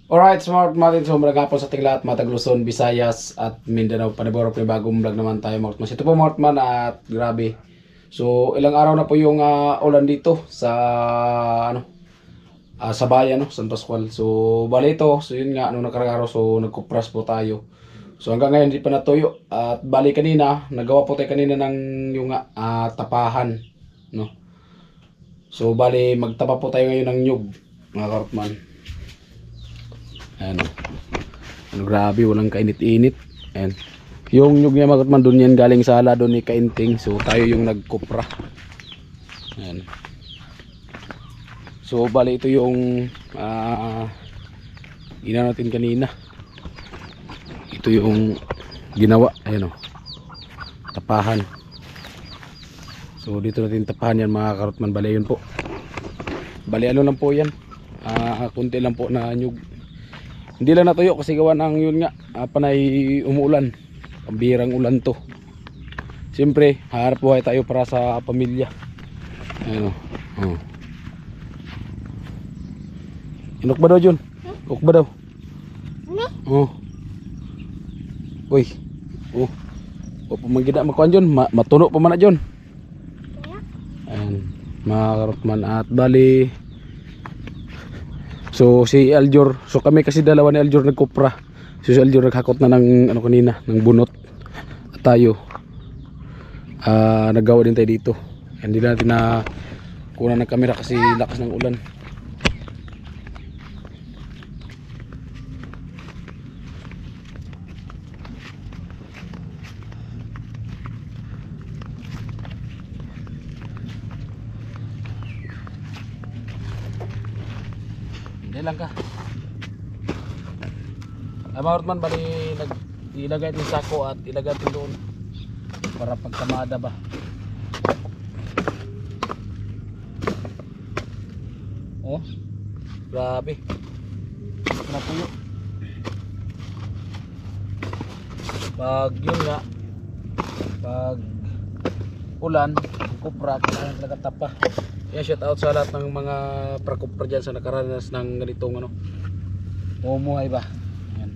Alright, smart Martin. So, magagapon sa tinglahat, matag Luzon, Visayas at Mindanao. Paniboro pa bagong vlog naman tayo, Martman. Ito po, Martman, at grabe. So, ilang araw na po yung ulan dito sa sa bayan, no? San Pascual. So, bali ito. So, yun nga, nung nakarang araw, so, nagkupras po tayo. So, hanggang ngayon, hindi pa natuyo. At bali kanina, nagawa po tayo kanina ng yung tapahan, no? So, bali, magtapa po tayo ngayon ng nyug, mga Martman. Ayan. Ano, grabe, walang kainit-init. Ayan. Yung nyug niya mga man, doon yan galing sa ala doon ni Kainting. So tayo yung nagkupra. Ayan. So bali ito yung ginawa natin kanina. Ito yung ginawa. Ayan o. Tapahan. So dito natin tapahan yan mga karotman. Bali yun po. Bali ano lang po yan. Kunti lang po na nyug. Hindi lang natuyo kasi gawa ng yun nga panay umuulan. Pambirang ulan to. Siyempre harap buhay tayo para sa pamilya. Ayan o. Oh. Inok ba daw Jun? Inok ba daw? Oh. Uy. Oh. O pamangkita makuan Jun. Matuno pa man na Jun. Ayan. Mga karotman at bali. So si Aljor, so kami kasi dalawa ni Aljor nagkupra. So si Aljor naghakot na ng ano kanina, ng bunot. At tayo naggawa din tayo dito. Hindi natin na kunan ng kamera kasi lakas ng ulan. Hindi lang ka. Ay mga Hortman, bali ilagay yung sako at ilagay ito doon para pagkamada ba. Oh, grabe. Napuyo. Pag yun nga, pag ulan, kupra, kailangan talaga tapa. Yan, shout out sa lahat ng mga prakupra dyan sa nakaranas ng ganitong ano, umuhay ba. Yan.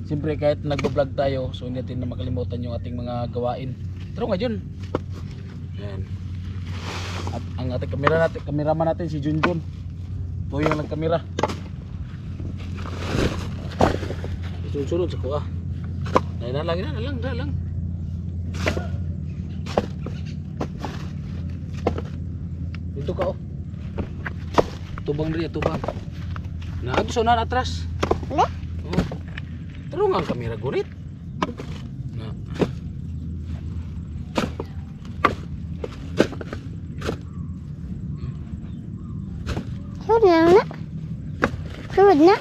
Siyempre kahit nagbablog tayo, so hindi natin na makalimutan yung ating mga gawain. Pero nga dyan. Yan. At ang ating kameraman natin si Junjun. Ito yung nagkamera. Sunod sa kuha. Na lang. Dito ka oh. Tubang rin, tubang. Na ato sa unahan atras. Ne? Oh. Tarong ang kamera gunit. Na. Sunod na.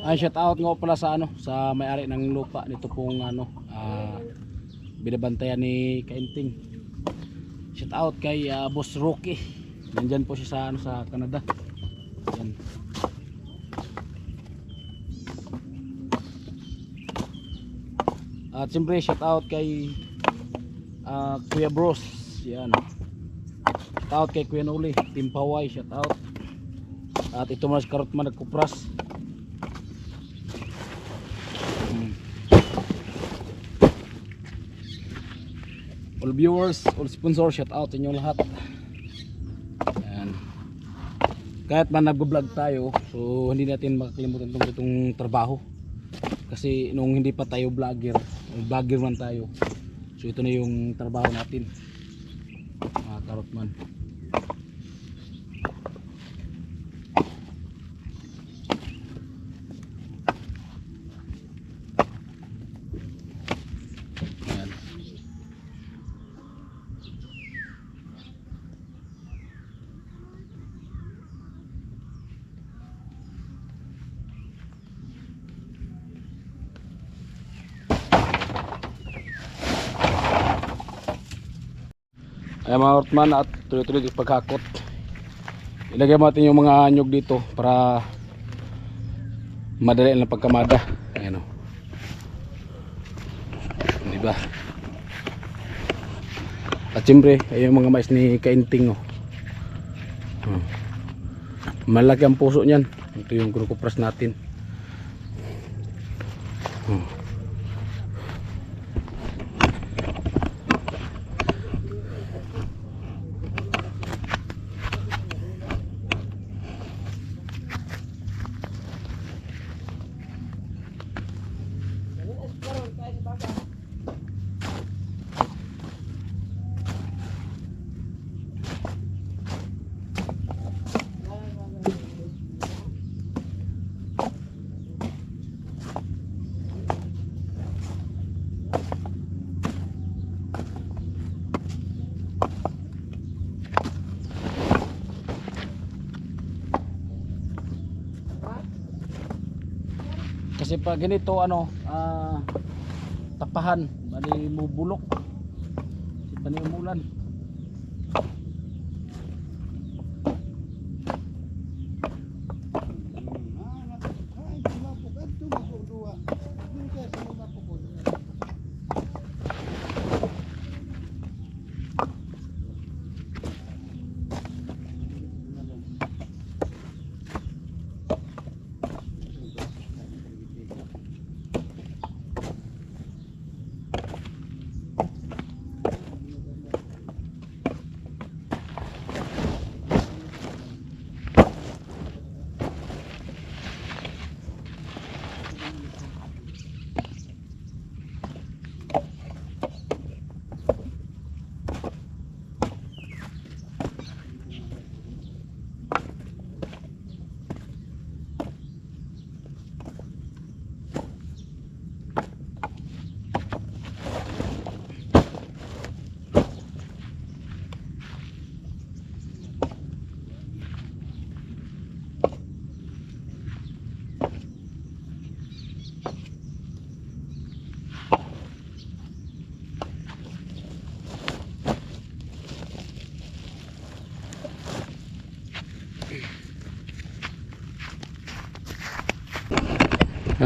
Ay, shout out nga pala sa ano, sa may-ari ng lupa nito pong ano, binabantayan ni Kainting. Shout out kay Boss Rocky. Nandyan po siya sa ano, sa Canada. Yan. At siyempre shout out kay Kuya Bros. Yan. Shout out kay Kuya Noli, Team Paway, shout out. At ito mas karot man nagkupras. All viewers, all sponsors, shout out sa inyo lahat. Ayan. Kahit man nag-vlog tayo, so hindi natin makakalimutan itong trabaho. Kasi nung hindi pa tayo vlogger, vlogger man tayo. So ito na yung trabaho natin. Karot man. Ay mga Ortman, at tuloy-tuloy yung paghakot. Ilagay natin yung mga nyug dito para madali ang pagkamada. Ayan o, diba? At siyempre ay yung mga mais ni Kainting o. Malaki ang puso nyan. Ito yung krukupras natin. Kasi pag ganito ano, tapahan, bali mubulok. Kasi panimulan.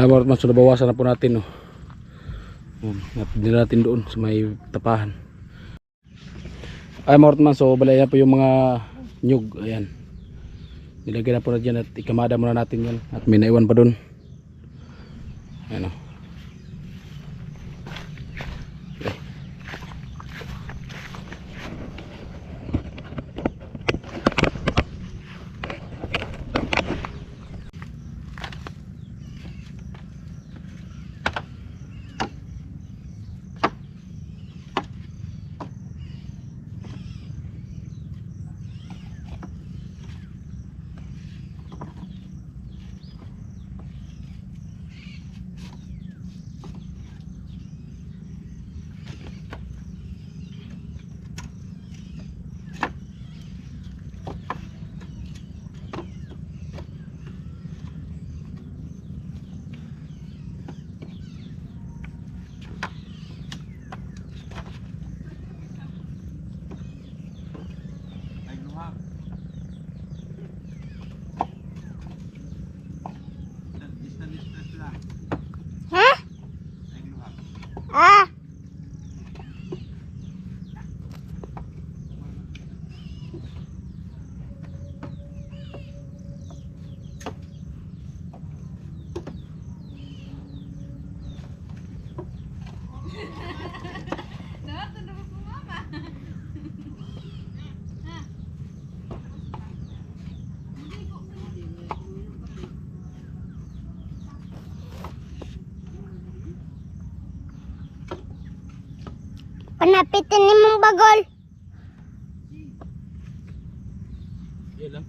Mas nabawasan na po natin, no. Napili natin doon sa may tapahan. Ay mga man, so balay na po yung mga nyug. Ayan, nilagay na po na dyan at ikamada muna natin yan. At may naiwan pa doon. Ayan o. Panapitin ni mong bagol. Yan lang.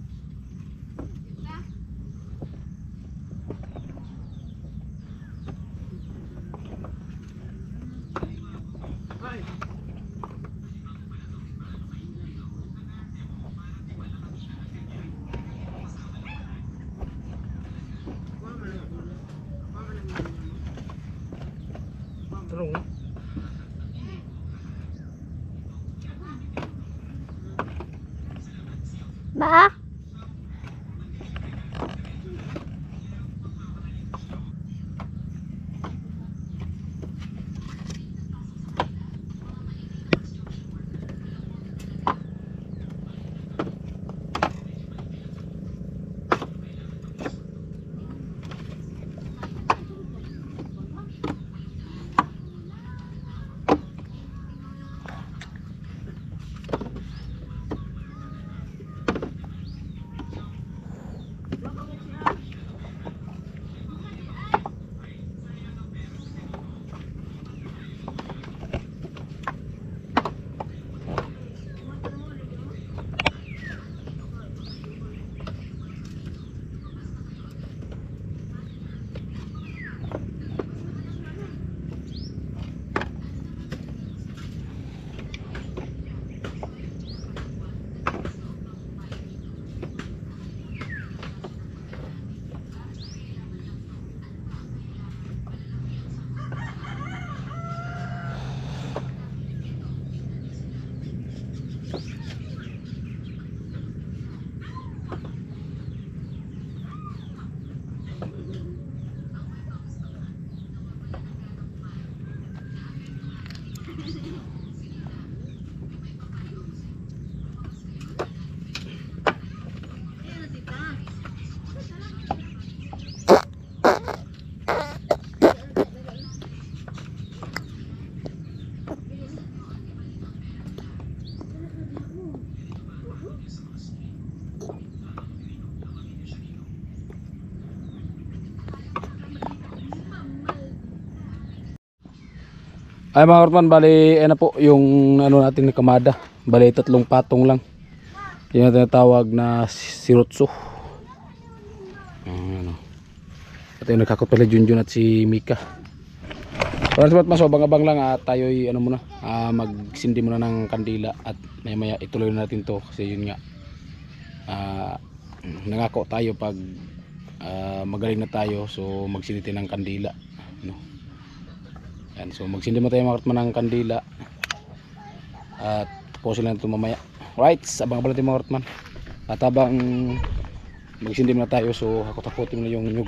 Tulong na. Ba? Ay mga Hortman, bali ano po yung ano natin na kamada. Bali 3 patong lang. Yung tinatawag na sirotso. Ano. Ito yung nagkakot pala Junjun at si Mika. Para sa mas abang-abang lang at tayo'y ano muna, magsindi muna ng kandila at maya ituloy na natin to kasi yun nga nangako tayo pag magaling na tayo, so magsindi tayo ng kandila, no? Yan, so magsindi mo tayo mga Hortman ng kandila at tapusin lang ito mamaya. Right, abang-abang natin mga Hortman. At habang magsindi mo na tayo, so hakot-hakotin mo na yung nyug.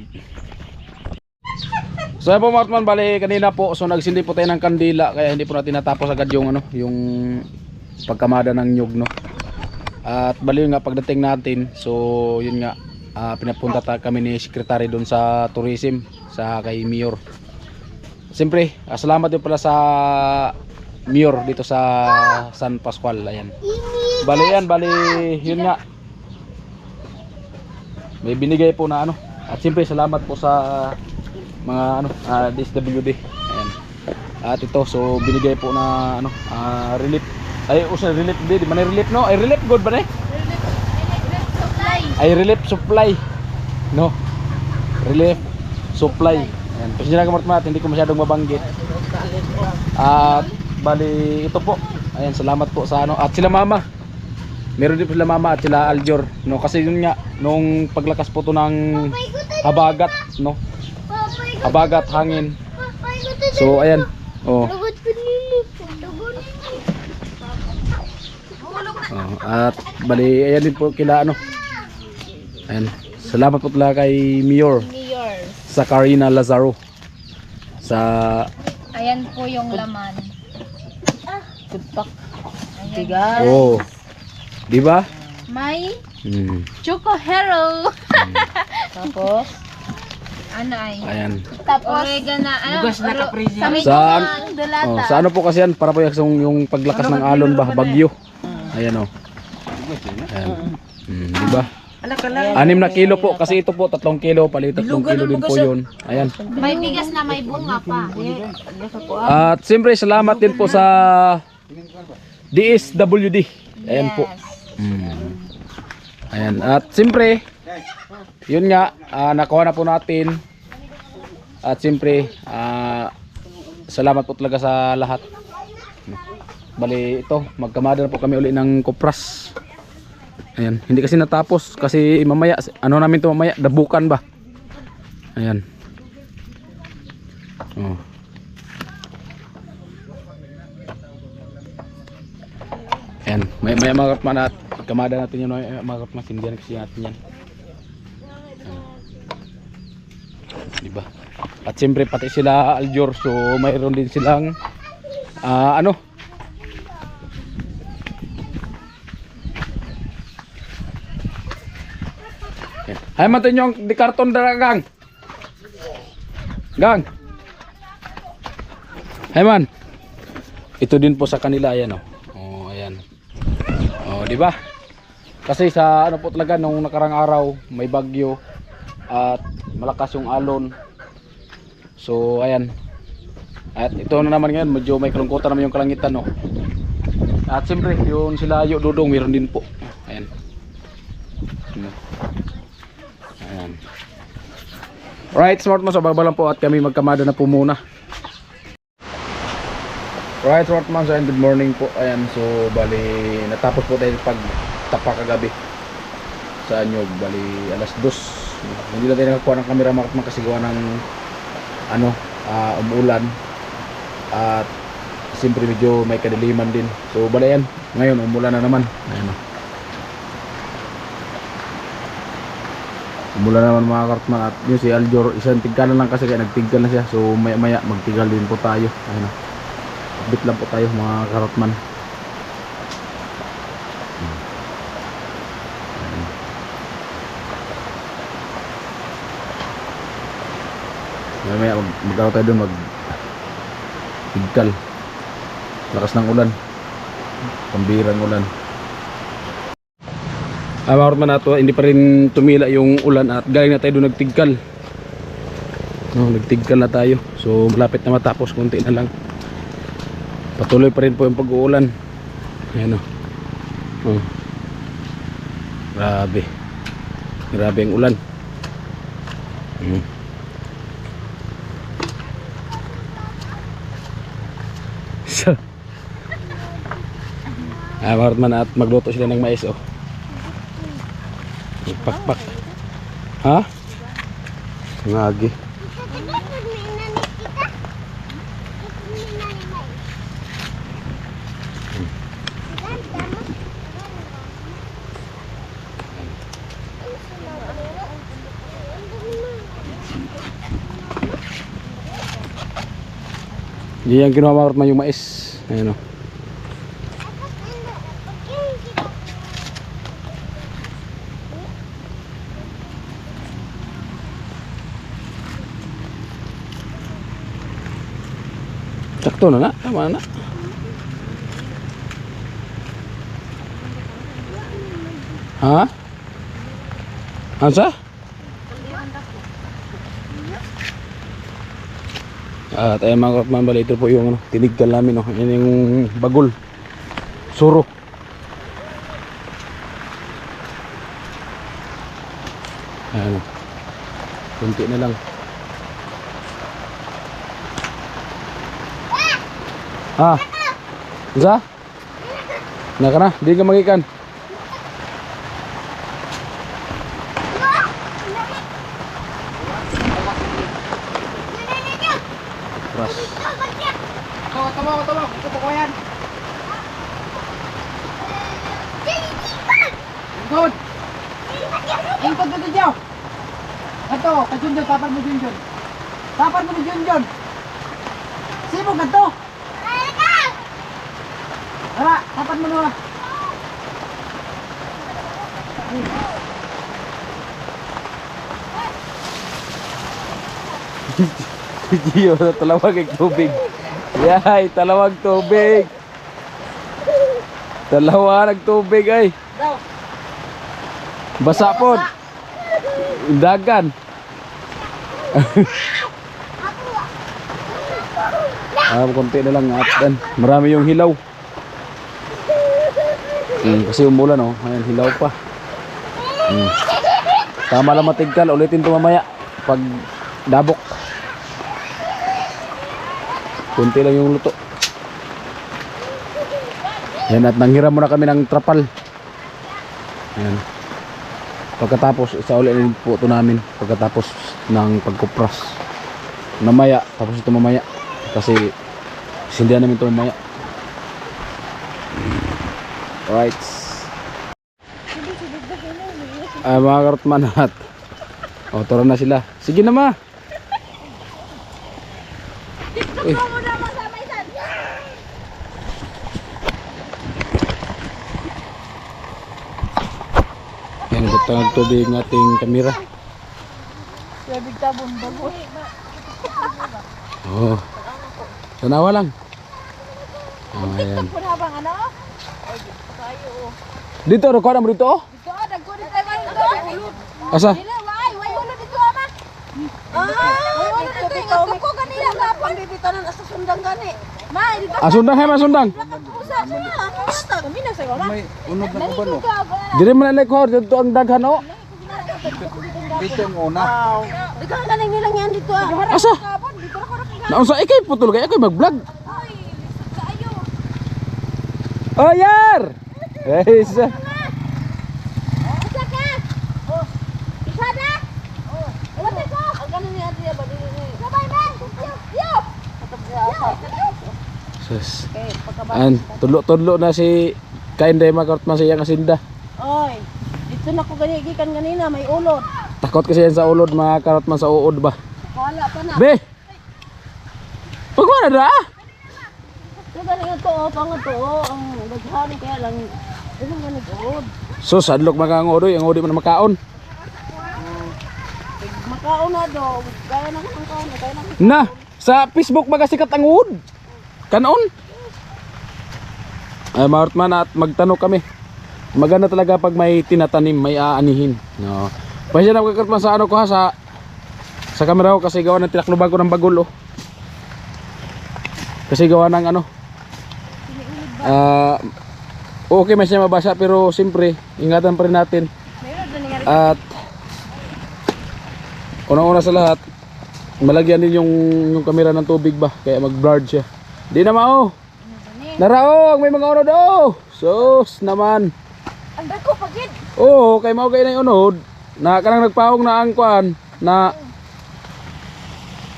So yan po mga Hortman, bali kanina po, so nagsindi po tayo ng kandila kaya hindi po natin natapos agad yung ano, yung pagkamada ng nyug, no. At bali yun nga pagdating natin, so yun nga pinapunta kami ni Secretary doon sa tourism sa kay Mayor. Siyempre, salamat din pala sa Mayor dito sa San Pascual. Ayan. Bali yan, bali yun nga. May binigay po na ano. At siyempre salamat po sa mga ano, DSWD. Ayan. At ito, so binigay po na ano, relief. Ay, usa relief di man relief no? Ay relief good ba ne? Ay relief supply. No. Relief supply. Ayan, kasi na kamartmat, hindi ko masyadong mabanggit. At bali ito po. Ayan, salamat po sa ano. At sila mama. Meron din po sila mama at sila Aljor, no, kasi yun nga nung paglakas po to ng habagat, no. Habagat, hangin. So ayan. Oh. At bali ayan din po kila ano. Ayan. Salamat po talaga kay Mayor. Sa Karina Lazaro. Sa ayan po yung laman. Tigas. oh. Di ba? May Choco Hero. Tapos, Ano ay? Ayan. Tapos oregano, ano? Sa ano po kasi yan, para po yung paglakas ng alon ba, bagyo. Ayan o. Ayan. Di ba? 6 na kilo po, kasi ito po 3 kilo, palit 3 kilo din po yun. Ayan. May bigas na may bunga pa. At siyempre salamat din po sa DSWD. Ayan po. Ayan. At siyempre, yun nga, nakuha na po natin. At siyempre, salamat po talaga sa lahat. Bali ito, magkamada na po kami uli ng kopras. Ayan, hindi kasi natapos kasi mamaya, ano namin to mamaya, dabukan ba? Ayan. Oh. Ayan, may mga kapman at kamada natin yun, mga kapman, sindihan kasi natin yan. Diba? At siyempre pati sila Aljor, so mayroon din silang ano? Ay matin yung di karton dara gang. Gang. Hey man. Ito din po sa kanila ayan oh. Oh ayan. Oh di ba? Kasi sa ano po talaga nung nakarang araw may bagyo at malakas yung alon. So ayan. At ito na naman ngayon medyo may kalungkutan naman yung kalangitan no. At siyempre yung sila Yo Dudong meron din po. Ayan. Ayan. Right, smart mo sa baba lang po at kami magkamada na po muna. Right, smart man, so good morning po. Ayan, so bali natapos po tayo pagtapa kagabi sa Anyog, bali alas 2. Hindi na tayo nakakuha ng camera kasi gawa ng ano, umuulan at siyempre medyo may kadiliman din. So bali yan, ngayon umulan na naman. Ayan o. Umulan naman mga kartman at yun si Aljor, isang tigkalan lang kasi kaya nagtigkal na siya. So maya maya magtigal din po tayo. Ayan o. Update lang po tayo mga karotman. Mamaya mag-araw tayo doon tigkal. Lakas ng ulan. Pambirang ulan. Mga karotman nato, hindi pa rin tumila yung ulan at galing na tayo doon nagtigkal. Nagtigkal na tayo. So malapit na matapos, konti na lang. Patuloy pa rin po yung pag-uulan. Ayan o. Oh. Grabe. Grabe ang ulan. So Martman at magluto sila ng mais oh. Pakpak. Ha? Ngagi. Hindi yan ginawa Martman yung mais. Ayan o. Sakto na na. Tama na. Ha? Ansa? At ayun mga kapatid, bali ito po yung ano, tinigkal namin oh. Yan yung bagol. Suro. Ayan oh. Kunti na lang. Ha? Isa? Naka na, di ka magikan. Ras. Tama. Ito po ko yan. Good. Ingkod na dito. Ito, kajunjon, tapan mo junjon. Tapan mo ni junjon. Sibog na to. Tara, tapan mo na. Gio, talawag ang tubig. Yay, talawag tubig. Talawag ang tubig ay. Basa po. Dagan. Konti na lang at marami yung hilaw. Kasi umulan oh. Ayan, hilaw pa. Tama lang matigkal. Ulitin ito mamaya. Pag dabok. Kunti lang yung luto. Ayan, at nanghiram muna kami ng trapal. Ayan. Pagkatapos, isa ulit din po ito namin. Pagkatapos ng pagkupras. Mamaya, tapos ito mamaya. Kasi sindihan namin ito mamaya. Alright. Mga karotman at tara na sila. Sige na ma. Uy. Yan, butang tubig ng ating kamera. Oh. Tanawa lang. Ayan. Dito, record mo dito? Asa? Sundang hay masundang. May unod na uban oh. Diri man na ko dito ang daghan oh. Dito ang una. Asa? Naunsa ikay putol kay ako mag-vlog. Oh yar. Isa. Sus. An, tudlo-tudlo na si Kainday makarotman sa iyang asinda. Oy, dito na ko ganigikan kanina, may ulod. Takot kasi yan sa ulod mga karotman sa uod ba. Wala pa na. Be. Pagwala na ah. Ito galing ito, pangat to, ang daghan kaya lang isang ganig ulod. Sus, adlok mga ngodoy, ang udi man makaon. Makaon na do, kaya na kang kaon, kaya na. Na, sa Facebook magasikat ang uod. Kanon. Ay makarotman at magtanong kami. Maganda talaga pag may tinatanim, may aanihin. No. Pasensya na kakarotman sa ano ko ha, sa camera ko kasi gawa ng tinakluban ko ng bagol oh. Kasi gawa ng ano. Okay may siya mabasa pero siyempre ingatan pa rin natin. At unang-una sa lahat, malagyan din yung camera ng tubig ba, kaya mag-blurred siya. Di na mao. Naraog, may mga unod oh. Sus naman. Ang dako pagid. Oo, kay mao kay na yung unod. Na kanang nagpahong na ang kwan na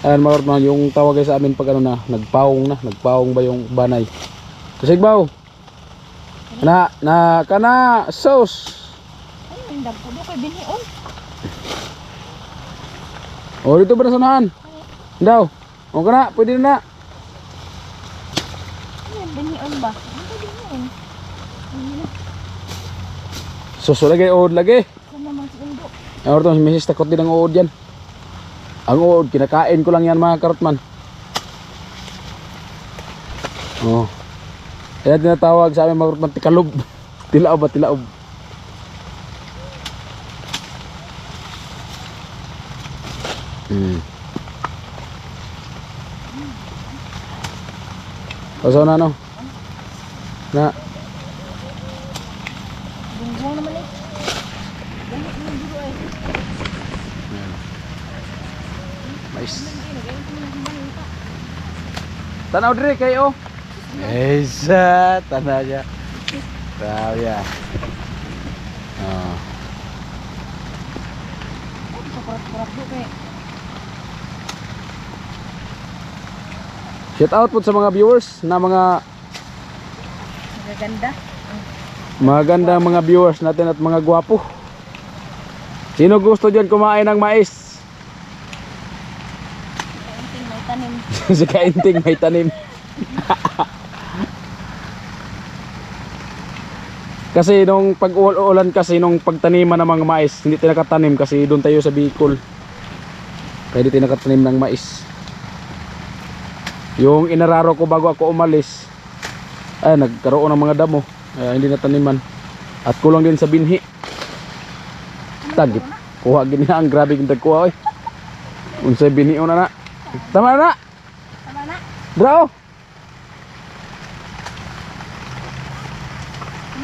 ayan mga karotman, yung tawag sa amin pag ano na, nagpahong ba yung banay. Kasi baw. Na kana sus. Ay, ang dako do kay binion. Oh, dito ba nasanahan? Daw. O kana, pwede na. Ay, binion ba? Ano binion? Sus, lagi uod lagi. Ano naman si Indo? Ang karotman, si Mrs. takot din ang uod yan. Ang uod, kinakain ko lang yan mga karotman. Oh. Kaya tinatawag sa amin mga karotman, tikalob. Tilaob ba, tilaob. Pasaw na no? Na? Bungbong naman eh. Mais. Tanaw dire kayo. Esa, tanaw niya. Tanaw ya. Oh. Paparat-parat do kay. Shout out po sa mga viewers na mga Magaganda. magandang mga viewers natin at mga gwapo. Sino gusto diyan kumain ng mais? Kainting may tanim. Si Kainting may tanim. Kasi nung pag-uulan kasi nung pagtaniman ng mga mais, hindi tayo nakatanim kasi doon tayo sa Bicol. Kaya hindi tayo nakatanim ng mais. Yung inararo ko bago ako umalis, ay nagkaroon ng mga damo, ay hindi nataniman. At kulang din sa binhi. Tagit. Kuha gini ang grabe kong tagkuha oy. Unsay binhi una na. Tama na. Tama na. Drao.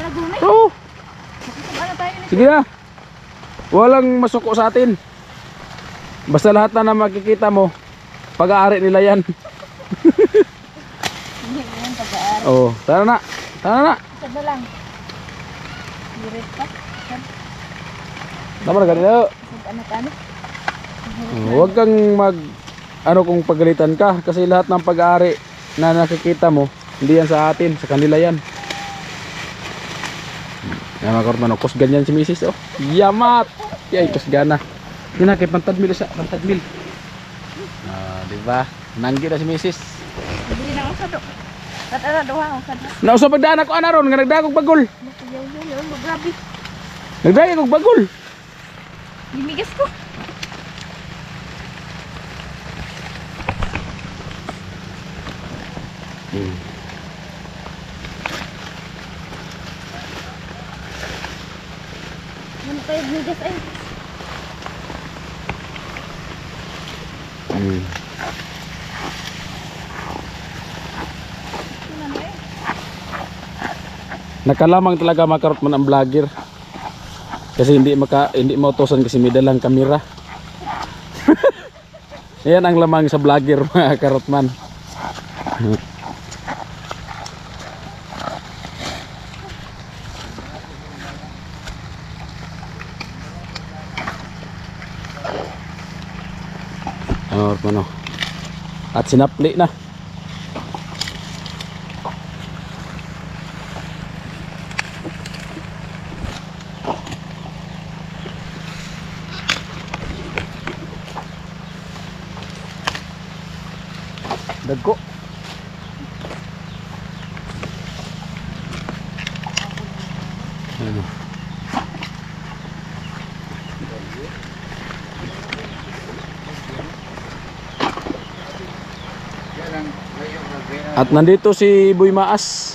Nagulay. Oo. Sige na. Walang masuko sa atin. Basta lahat na makikita mo, pag-aari nila yan. Hindi mo yung pag-aari. Oh, tara na. Tara na. Isa ba lang? Diret pa? Tama na ganito. Isang anak-anak? Huwag kang ano kung pagalitan ka kasi lahat ng pag-aari na nakikita mo, hindi yan sa atin, sa kanila yan. Yan mga kaurtman, kusgan yan si Mrs. Oh. Yamat! Yay, kusgan na. Yan na, kay pantadmil isa, pantadmil. Diba? Nanggi na si Mrs. Hindi na ako sa do. Tatala doha ako sa do. Nausa pagdaan ako anaron, nga nagdagog bagol. Yun, grabe. Nagdagog bagol. Limigas ko. Ano kayo limigas ay? Nakalamang talaga makarot man ang vlogger. Kasi hindi mautosan kasi may dalang kamera. Yan ang lamang sa vlogger mga karotman. Ano? At sinapli na. Dagko. Ano? At nandito si Boy Maas.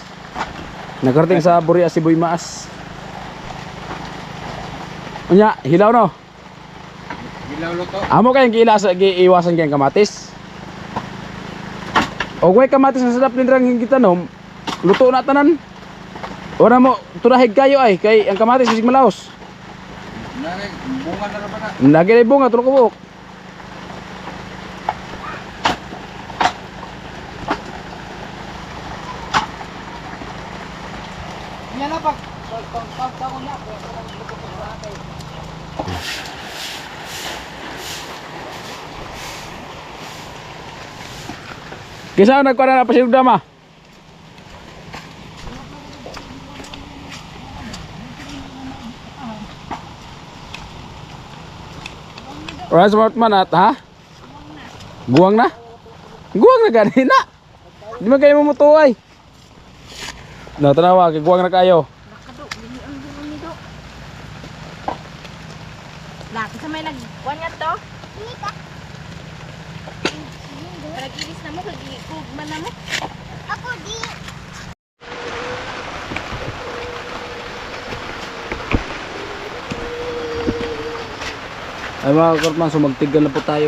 Nakarating sa Boria si Boy Maas. Unya, hilaw no? Hilaw luto. Amo kayang giiwasan kayang kamatis. O way kamatis na sadap lindrang kita no. Luto na tanan. Ora mo turahig kayo ay kay ang kamatis isig malaos. Nagay bunga na ra ba na? Nagay bunga tulok kubok. Yan na pag niya. Kisa nagkuha na pasilugda ma. Alright, smart man at ha? Guwang na? Guwang na ganina. Di man kayo mamutuay. No, tanawa, kay guwang na kayo. Nakado, bili ang bunga nito. Laki sa may nagkuhan nga to. Nag-ilis na mo, kag-ikugman na mo. Ako di. Ay mga kortman, so magtigal na po tayo.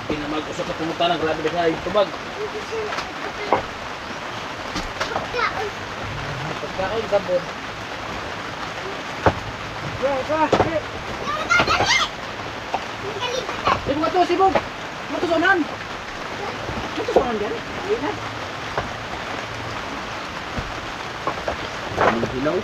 Pinamag-usap ka pumunta ng grabe na kayo tubag. Pagkain sabon. Sibog ato, sibog. Matusonan. Matusonan dyan. Ayun na. Ang hilaw.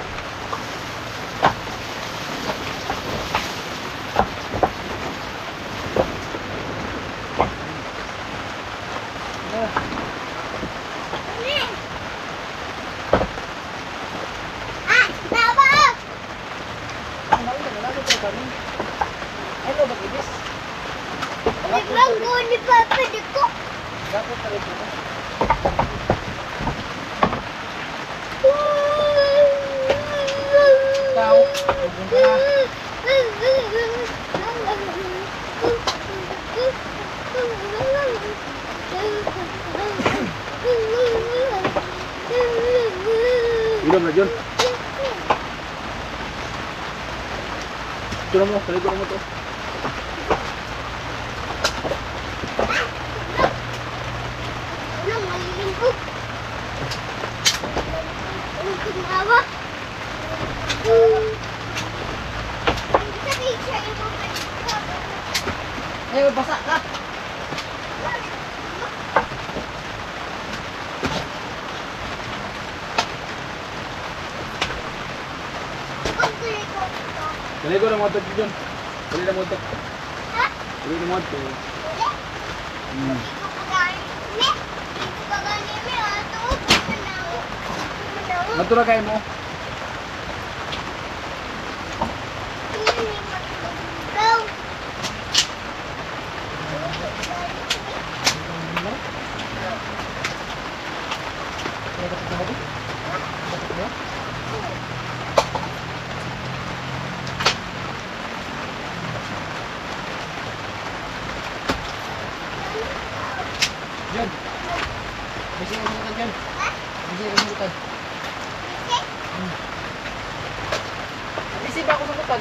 Ilom na dyan. Ito na mo, taligo na mo to. Eh, basa ka. Taligo na mo to dyan. Taligo na mo to. Taligo na mo to. Matura kayo mo. John. Bisa rambutan, John. Bisa rambutan. Bisa ba ako rambutan?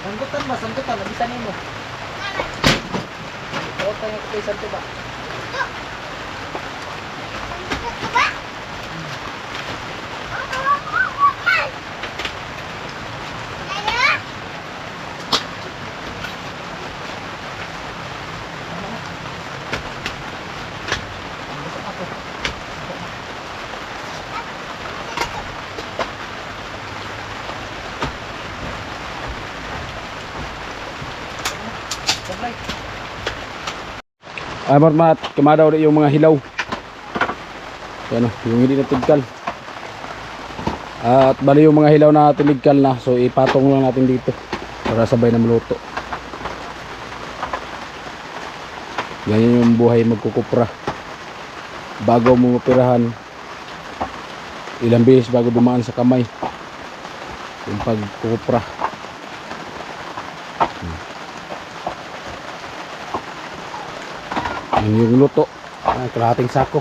Rambutan ba? Rambutan. Nabisan mo. Oo, tayo ko kay Santo ba? Ay mat kamadaw yung mga hilaw. Yan o, yung hindi natigkal. At bali yung mga hilaw na tinigkal na, so ipatong lang natin dito para sabay na maluto. Ganyan yung buhay magkukupra. Bago mo mapirahan, ilang beses bago dumaan sa kamay yung pagkukupra. Yan yung luto, kalahating sako.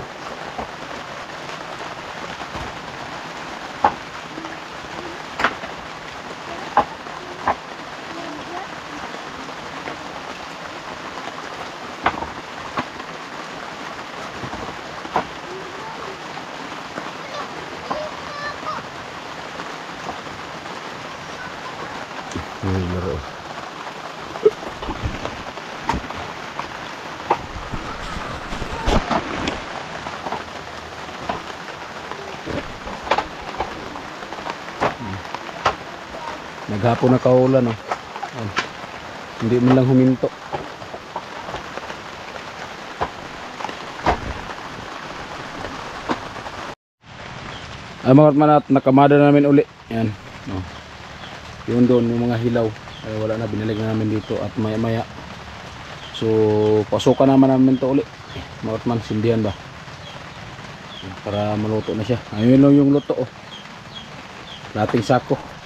Laro. Naghapon na kaulan oh. Ayan. Hindi man lang huminto. Ay mga manat, nakamada na namin uli. Yan. Oh. Yun doon yung mga hilaw. Ay wala na, binilig na namin dito at maya maya. So pasukan naman namin to uli. Mga man, sindihan ba? Para maluto na siya. Ayun lang yung luto oh. Lating sako.